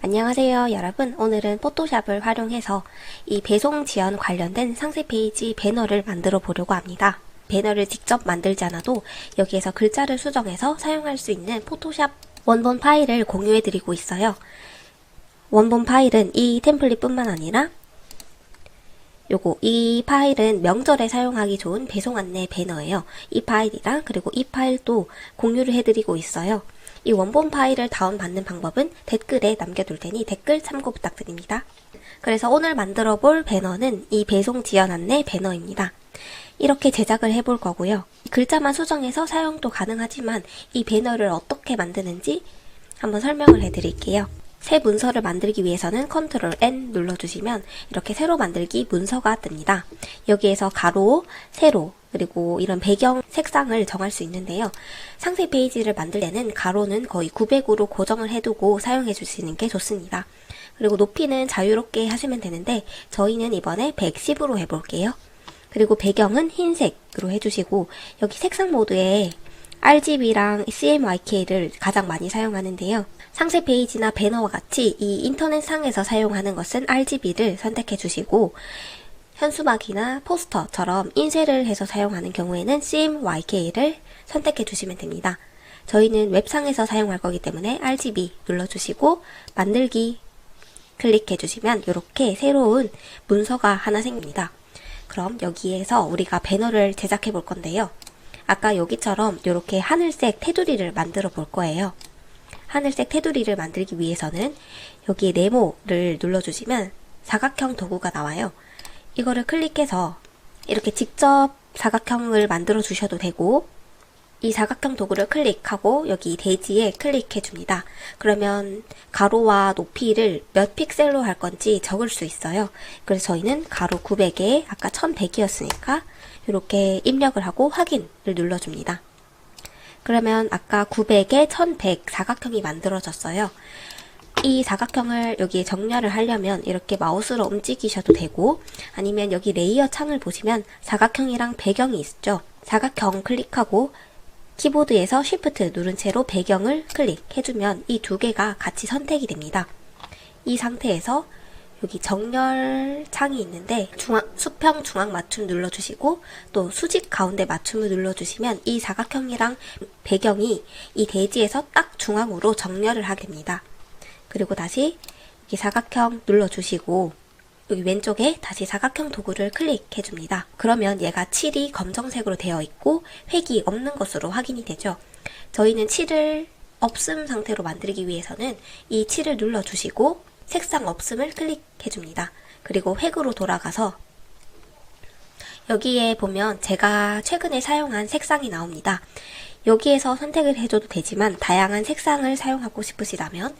안녕하세요 여러분. 오늘은 포토샵을 활용해서 이 배송 지연 관련된 상세 페이지 배너를 만들어 보려고 합니다. 배너를 직접 만들지 않아도 여기에서 글자를 수정해서 사용할 수 있는 포토샵 원본 파일을 공유해 드리고 있어요. 원본 파일은 이 템플릿 뿐만 아니라 이 파일은 명절에 사용하기 좋은 배송 안내 배너예요. 이 파일이랑 그리고 이 파일도 공유를 해드리고 있어요. 이 원본 파일을 다운받는 방법은 댓글에 남겨둘 테니 댓글 참고 부탁드립니다. 그래서 오늘 만들어 볼 배너는 이 배송 지연 안내 배너입니다. 이렇게 제작을 해볼 거고요. 글자만 수정해서 사용도 가능하지만 이 배너를 어떻게 만드는지 한번 설명을 해드릴게요. 새 문서를 만들기 위해서는 Ctrl N 눌러주시면 이렇게 새로 만들기 문서가 뜹니다. 여기에서 가로, 세로, 그리고 이런 배경 색상을 정할 수 있는데요. 상세 페이지를 만들 때는 가로는 거의 900으로 고정을 해두고 사용해 주시는 게 좋습니다. 그리고 높이는 자유롭게 하시면 되는데 저희는 이번에 110으로 해볼게요. 그리고 배경은 흰색으로 해주시고 여기 색상 모드에 RGB랑 CMYK를 가장 많이 사용하는데요. 상세 페이지나 배너와 같이 이 인터넷상에서 사용하는 것은 RGB를 선택해 주시고 현수막이나 포스터처럼 인쇄를 해서 사용하는 경우에는 CMYK를 선택해 주시면 됩니다. 저희는 웹상에서 사용할 거기 때문에 RGB 눌러주시고 만들기 클릭해 주시면 이렇게 새로운 문서가 하나 생깁니다. 그럼 여기에서 우리가 배너를 제작해 볼 건데요. 아까 여기처럼 이렇게 하늘색 테두리를 만들어 볼 거예요. 하늘색 테두리를 만들기 위해서는 여기에 네모를 눌러주시면 사각형 도구가 나와요. 이거를 클릭해서 이렇게 직접 사각형을 만들어 주셔도 되고 이 사각형 도구를 클릭하고 여기 대지에 클릭해 줍니다. 그러면 가로와 높이를 몇 픽셀로 할 건지 적을 수 있어요. 그래서 저희는 가로 900에 아까 1100이었으니까 이렇게 입력을 하고 확인을 눌러줍니다. 그러면 아까 900에 1100 사각형이 만들어졌어요. 이 사각형을 여기에 정렬을 하려면 이렇게 마우스로 움직이셔도 되고 아니면 여기 레이어 창을 보시면 사각형이랑 배경이 있죠. 사각형 클릭하고 키보드에서 Shift 누른 채로 배경을 클릭해주면 이 두 개가 같이 선택이 됩니다. 이 상태에서 여기 정렬 창이 있는데 수평 중앙 맞춤 눌러주시고 또 수직 가운데 맞춤을 눌러주시면 이 사각형이랑 배경이 이 대지에서 딱 중앙으로 정렬을 하게 됩니다. 그리고 다시 여기 사각형 눌러주시고 여기 왼쪽에 다시 사각형 도구를 클릭해 줍니다. 그러면 얘가 칠이 검정색으로 되어 있고 획이 없는 것으로 확인이 되죠. 저희는 칠을 없음 상태로 만들기 위해서는 이 칠을 눌러주시고 색상 없음을 클릭해 줍니다. 그리고 획으로 돌아가서 여기에 보면 제가 최근에 사용한 색상이 나옵니다. 여기에서 선택을 해줘도 되지만 다양한 색상을 사용하고 싶으시다면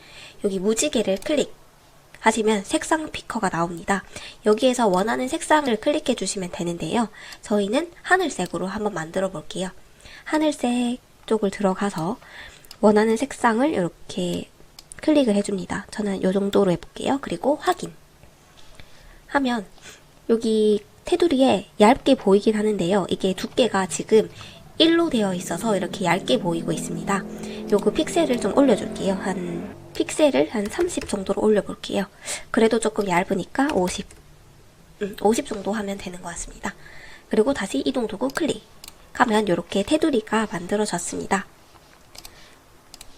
여기 무지개를 클릭하시면 색상 피커가 나옵니다. 여기에서 원하는 색상을 클릭해 주시면 되는데요. 저희는 하늘색으로 한번 만들어 볼게요. 하늘색 쪽을 들어가서 원하는 색상을 이렇게 클릭을 해줍니다. 저는 이 정도로 해볼게요. 그리고 확인 하면 여기 테두리에 얇게 보이긴 하는데요. 이게 두께가 지금 1로 되어 있어서 이렇게 얇게 보이고 있습니다. 요거 픽셀을 좀 올려줄게요. 픽셀을 한 30 정도로 올려볼게요. 그래도 조금 얇으니까 50 정도 하면 되는 것 같습니다. 그리고 다시 이동 도구 클릭하면 이렇게 테두리가 만들어졌습니다.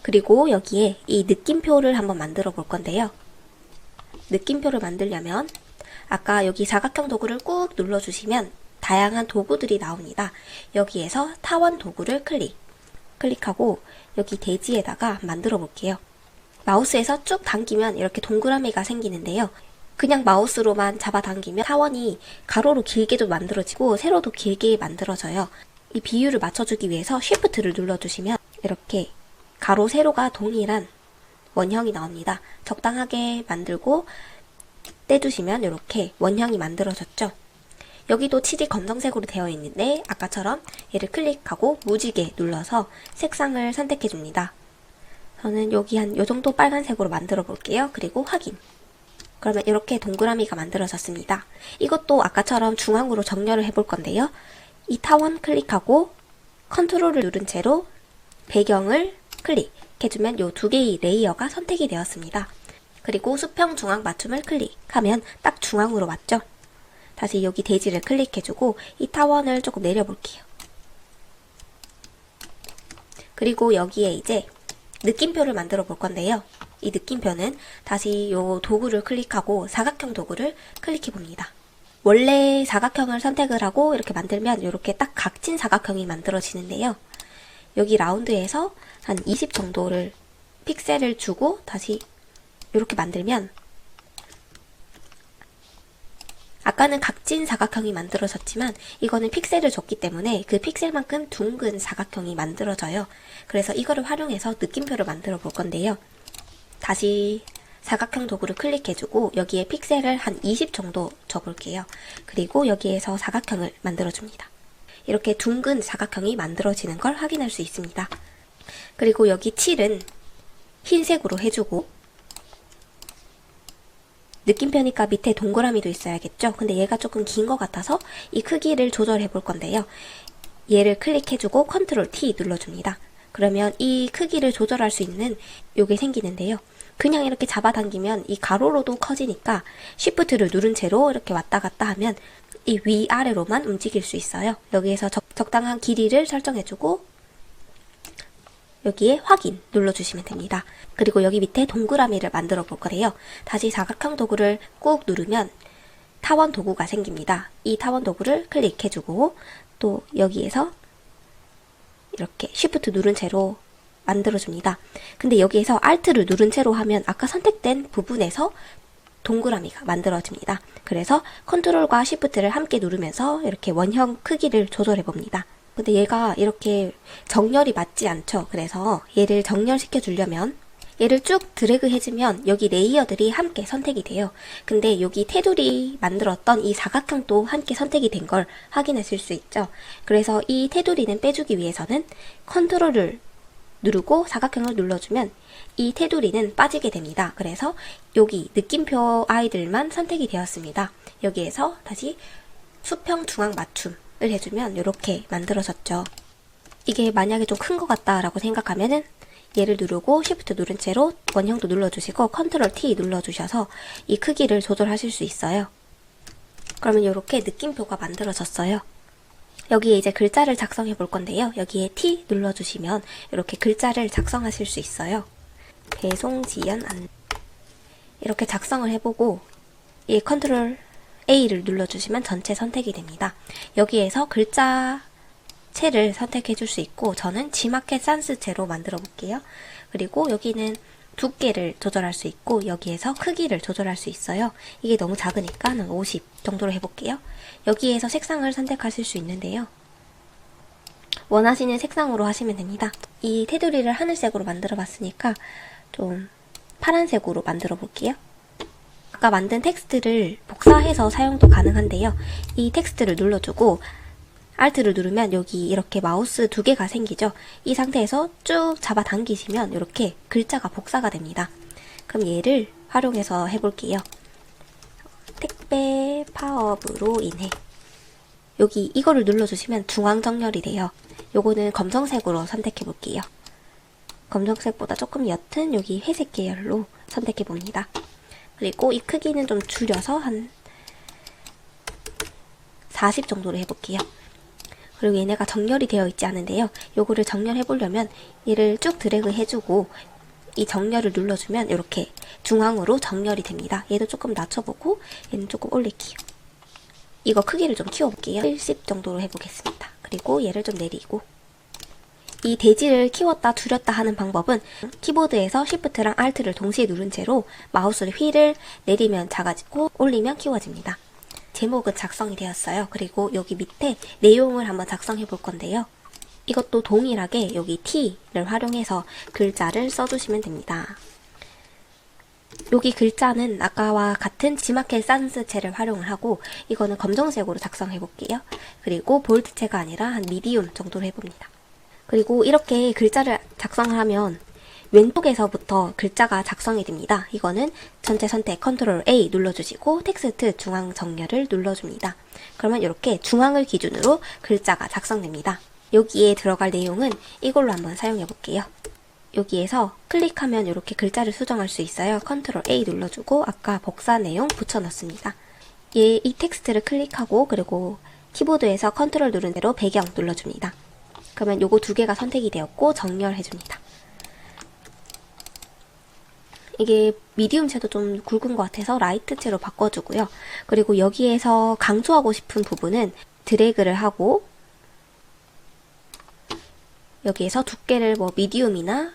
그리고 여기에 이 느낌표를 한번 만들어 볼 건데요. 느낌표를 만들려면 아까 여기 사각형 도구를 꾹 눌러주시면 다양한 도구들이 나옵니다. 여기에서 타원 도구를 클릭하고 여기 대지에다가 만들어 볼게요. 마우스에서 쭉 당기면 이렇게 동그라미가 생기는데요. 그냥 마우스로만 잡아당기면 타원이 가로로 길게도 만들어지고 세로도 길게 만들어져요. 이 비율을 맞춰주기 위해서 Shift를 눌러주시면 이렇게 가로, 세로가 동일한 원형이 나옵니다. 적당하게 만들고 떼주시면 이렇게 원형이 만들어졌죠. 여기도 칠이 검정색으로 되어 있는데 아까처럼 얘를 클릭하고 무지개 눌러서 색상을 선택해 줍니다. 저는 여기 한 요정도 빨간색으로 만들어 볼게요. 그리고 확인. 그러면 이렇게 동그라미가 만들어졌습니다. 이것도 아까처럼 중앙으로 정렬을 해볼 건데요. 이 타원 클릭하고 컨트롤을 누른 채로 배경을 클릭해주면 이 두 개의 레이어가 선택이 되었습니다. 그리고 수평 중앙 맞춤을 클릭하면 딱 중앙으로 맞죠? 다시 여기 대지를 클릭해주고 이 타원을 조금 내려볼게요. 그리고 여기에 이제 느낌표를 만들어 볼 건데요. 이 느낌표는 다시 요 도구를 클릭하고 사각형 도구를 클릭해 봅니다. 원래 사각형을 선택을 하고 이렇게 만들면 이렇게 딱 각진 사각형이 만들어지는데요. 여기 라운드에서 한 20 정도를 픽셀을 주고 다시 이렇게 만들면 아까는 각진 사각형이 만들어졌지만 이거는 픽셀을 줬기 때문에 그 픽셀만큼 둥근 사각형이 만들어져요. 그래서 이거를 활용해서 느낌표를 만들어 볼 건데요. 다시 사각형 도구를 클릭해주고 여기에 픽셀을 한 20 정도 줘볼게요. 그리고 여기에서 사각형을 만들어줍니다. 이렇게 둥근 사각형이 만들어지는 걸 확인할 수 있습니다. 그리고 여기 7은 흰색으로 해주고 느낌표니까 밑에 동그라미도 있어야겠죠? 근데 얘가 조금 긴 것 같아서 이 크기를 조절해 볼 건데요. 얘를 클릭해주고 컨트롤 T 눌러줍니다. 그러면 이 크기를 조절할 수 있는 요게 생기는데요. 그냥 이렇게 잡아당기면 이 가로로도 커지니까 Shift를 누른 채로 이렇게 왔다 갔다 하면 이 위아래로만 움직일 수 있어요. 여기에서 적당한 길이를 설정해주고 여기에 확인 눌러주시면 됩니다. 그리고 여기 밑에 동그라미를 만들어 볼 거래요. 다시 사각형 도구를 꾹 누르면 타원 도구가 생깁니다. 이 타원 도구를 클릭해주고 또 여기에서 이렇게 Shift 누른 채로 만들어줍니다. 근데 여기에서 Alt를 누른 채로 하면 아까 선택된 부분에서 동그라미가 만들어집니다. 그래서 컨트롤과 Shift를 함께 누르면서 이렇게 원형 크기를 조절해 봅니다. 근데 얘가 이렇게 정렬이 맞지 않죠. 그래서 얘를 정렬시켜 주려면 얘를 쭉 드래그 해주면 여기 레이어들이 함께 선택이 돼요. 근데 여기 테두리 만들었던 이 사각형도 함께 선택이 된 걸 확인하실 수 있죠. 그래서 이 테두리는 빼주기 위해서는 컨트롤을 누르고 사각형을 눌러주면 이 테두리는 빠지게 됩니다. 그래서 여기 느낌표 아이들만 선택이 되었습니다. 여기에서 다시 수평 중앙 맞춤을 해주면 이렇게 만들어졌죠. 이게 만약에 좀 큰 것 같다라고 생각하면은 얘를 누르고 Shift 누른 채로 원형도 눌러주시고 컨트롤 T 눌러주셔서 이 크기를 조절하실 수 있어요. 그러면 이렇게 느낌표가 만들어졌어요. 여기에 이제 글자를 작성해 볼 건데요. 여기에 T 눌러주시면 이렇게 글자를 작성하실 수 있어요. 배송 지연 안 이렇게 작성을 해보고 이 컨트롤 A를 눌러주시면 전체 선택이 됩니다. 여기에서 글자 채를 선택해 줄 수 있고 저는 지마켓 산스체로 만들어 볼게요. 그리고 여기는 두께를 조절할 수 있고 여기에서 크기를 조절할 수 있어요. 이게 너무 작으니까 한 50 정도로 해볼게요. 여기에서 색상을 선택하실 수 있는데요. 원하시는 색상으로 하시면 됩니다. 이 테두리를 하늘색으로 만들어 봤으니까 좀 파란색으로 만들어 볼게요. 아까 만든 텍스트를 복사해서 사용도 가능한데요. 이 텍스트를 눌러주고 Alt를 누르면 여기 이렇게 마우스 두 개가 생기죠. 이 상태에서 쭉 잡아당기시면 이렇게 글자가 복사가 됩니다. 그럼 얘를 활용해서 해볼게요. 택배 파업으로 인해 여기 이거를 눌러주시면 중앙 정렬이 돼요. 요거는 검정색으로 선택해 볼게요. 검정색보다 조금 옅은 여기 회색 계열로 선택해 봅니다. 그리고 이 크기는 좀 줄여서 한 40 정도로 해볼게요. 그리고 얘네가 정렬이 되어 있지 않은데요. 요거를 정렬해 보려면 얘를 쭉 드래그 해주고 이 정렬을 눌러주면 이렇게 중앙으로 정렬이 됩니다. 얘도 조금 낮춰보고 얘는 조금 올릴게요. 이거 크기를 좀 키워볼게요. 70 정도로 해보겠습니다. 그리고 얘를 좀 내리고 이 대지를 키웠다 줄였다 하는 방법은 키보드에서 Shift랑 Alt를 동시에 누른 채로 마우스를 휠을 내리면 작아지고 올리면 키워집니다. 제목은 작성이 되었어요. 그리고 여기 밑에 내용을 한번 작성해 볼 건데요. 이것도 동일하게 여기 T를 활용해서 글자를 써주시면 됩니다. 여기 글자는 아까와 같은 지마켓 산스체를 활용을 하고 이거는 검정색으로 작성해 볼게요. 그리고 볼드체가 아니라 한 미디움 정도로 해봅니다. 그리고 이렇게 글자를 작성을 하면 왼쪽에서부터 글자가 작성이 됩니다. 이거는 전체 선택 컨트롤 A 눌러주시고 텍스트 중앙 정렬을 눌러줍니다. 그러면 이렇게 중앙을 기준으로 글자가 작성됩니다. 여기에 들어갈 내용은 이걸로 한번 사용해 볼게요. 여기에서 클릭하면 이렇게 글자를 수정할 수 있어요. 컨트롤 A 눌러주고 아까 복사 내용 붙여넣습니다. 이 텍스트를 클릭하고 그리고 키보드에서 컨트롤 누른 대로 배경 눌러줍니다. 그러면 요거 두 개가 선택이 되었고 정렬해줍니다. 이게 미디움체도 좀 굵은 것 같아서 라이트체로 바꿔주고요. 그리고 여기에서 강조하고 싶은 부분은 드래그를 하고 여기에서 두께를 뭐 미디움이나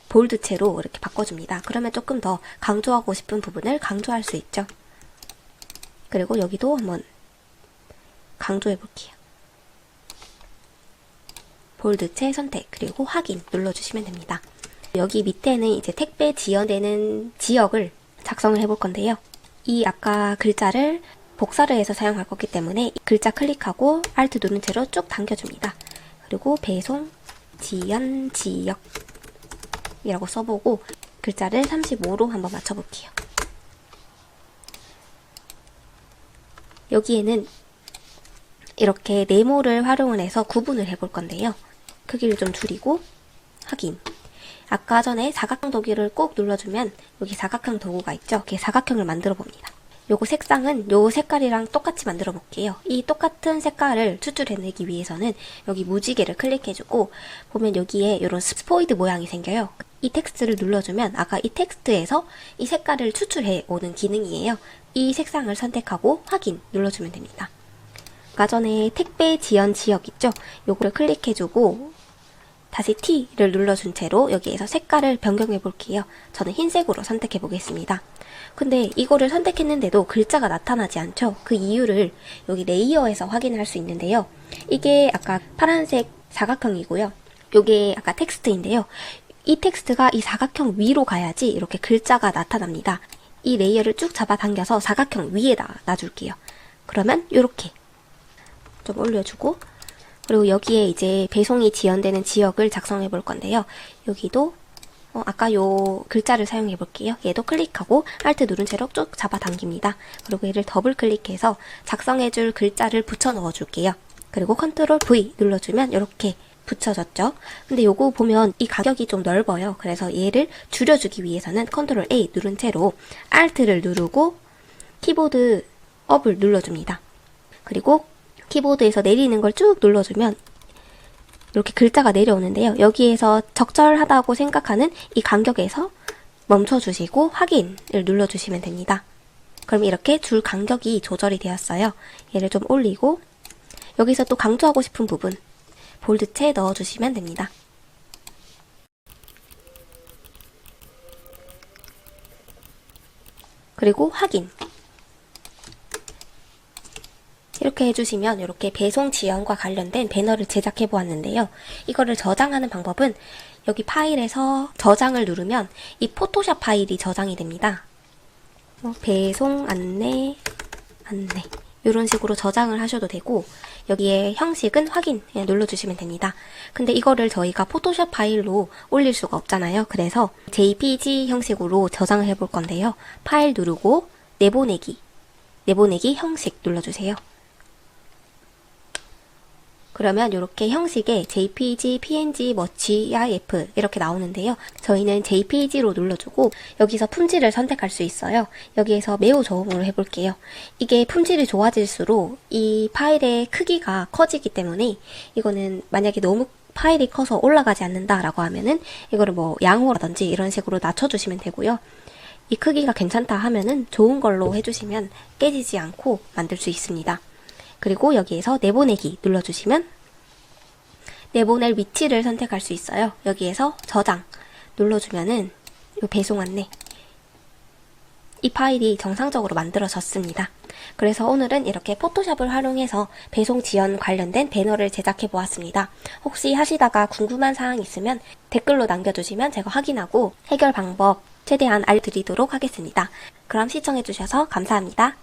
볼드체로 이렇게 바꿔줍니다. 그러면 조금 더 강조하고 싶은 부분을 강조할 수 있죠. 그리고 여기도 한번 강조해 볼게요. 볼드체 선택 그리고 확인 눌러주시면 됩니다. 여기 밑에는 이제 택배 지연되는 지역을 작성을 해볼 건데요. 이 아까 글자를 복사를 해서 사용할 거기 때문에 글자 클릭하고 Alt 누른 채로 쭉 당겨줍니다. 그리고 배송 지연 지역이라고 써보고 글자를 35로 한번 맞춰볼게요. 여기에는 이렇게 네모를 활용을 해서 구분을 해볼 건데요. 크기를 좀 줄이고 확인. 아까 전에 사각형 도구를 꼭 눌러주면 여기 사각형 도구가 있죠. 이렇게 사각형을 만들어 봅니다. 요거 색상은 요 색깔이랑 똑같이 만들어 볼게요. 이 똑같은 색깔을 추출해내기 위해서는 여기 무지개를 클릭해주고 보면 여기에 이런 스포이드 모양이 생겨요. 이 텍스트를 눌러주면 아까 이 텍스트에서 이 색깔을 추출해 오는 기능이에요. 이 색상을 선택하고 확인 눌러주면 됩니다. 아까 전에 택배 지연 지역 있죠? 요거를 클릭해주고 다시 T를 눌러준 채로 여기에서 색깔을 변경해 볼게요. 저는 흰색으로 선택해 보겠습니다. 근데 이거를 선택했는데도 글자가 나타나지 않죠? 그 이유를 여기 레이어에서 확인할 수 있는데요. 이게 아까 파란색 사각형이고요. 요게 아까 텍스트인데요. 이 텍스트가 이 사각형 위로 가야지 이렇게 글자가 나타납니다. 이 레이어를 쭉 잡아당겨서 사각형 위에다 놔줄게요. 그러면 이렇게 좀 올려주고 그리고 여기에 이제 배송이 지연되는 지역을 작성해 볼 건데요. 여기도 아까 요 글자를 사용해 볼게요. 얘도 클릭하고 Alt 누른 채로 쭉 잡아당깁니다. 그리고 얘를 더블 클릭해서 작성해 줄 글자를 붙여 넣어 줄게요. 그리고 컨트롤 V 눌러주면 이렇게 붙여졌죠. 근데 요거 보면 이 가격이 좀 넓어요. 그래서 얘를 줄여주기 위해서는 컨트롤 A 누른 채로 Alt를 누르고 키보드 업을 눌러줍니다. 그리고 키보드에서 내리는 걸 쭉 눌러주면 이렇게 글자가 내려오는데요. 여기에서 적절하다고 생각하는 이 간격에서 멈춰주시고 확인을 눌러주시면 됩니다. 그럼 이렇게 줄 간격이 조절이 되었어요. 얘를 좀 올리고 여기서 또 강조하고 싶은 부분 볼드체 넣어주시면 됩니다. 그리고 확인. 이렇게 해주시면 이렇게 배송 지연과 관련된 배너를 제작해 보았는데요. 이거를 저장하는 방법은 여기 파일에서 저장을 누르면 이 포토샵 파일이 저장이 됩니다. 배송 안내 이런 식으로 저장을 하셔도 되고 여기에 형식은 확인 그냥 눌러주시면 됩니다. 근데 이거를 저희가 포토샵 파일로 올릴 수가 없잖아요. 그래서 JPG 형식으로 저장을 해볼 건데요. 파일 누르고 내보내기 형식 눌러주세요. 그러면 이렇게 형식에 JPG, PNG, GIF 이렇게 나오는데요. 저희는 JPG로 눌러주고 여기서 품질을 선택할 수 있어요. 여기에서 매우 저음으로 해볼게요. 이게 품질이 좋아질수록 이 파일의 크기가 커지기 때문에 이거는 만약에 너무 파일이 커서 올라가지 않는다라고 하면은 이거를 뭐 양호라든지 이런 식으로 낮춰주시면 되고요. 이 크기가 괜찮다 하면은 좋은 걸로 해주시면 깨지지 않고 만들 수 있습니다. 그리고 여기에서 내보내기 눌러주시면 내보낼 위치를 선택할 수 있어요. 여기에서 저장 눌러주면은 요 배송 안내 이 파일이 정상적으로 만들어졌습니다. 그래서 오늘은 이렇게 포토샵을 활용해서 배송 지연 관련된 배너를 제작해 보았습니다. 혹시 하시다가 궁금한 사항 있으면 댓글로 남겨주시면 제가 확인하고 해결 방법 최대한 알려드리도록 하겠습니다. 그럼 시청해주셔서 감사합니다.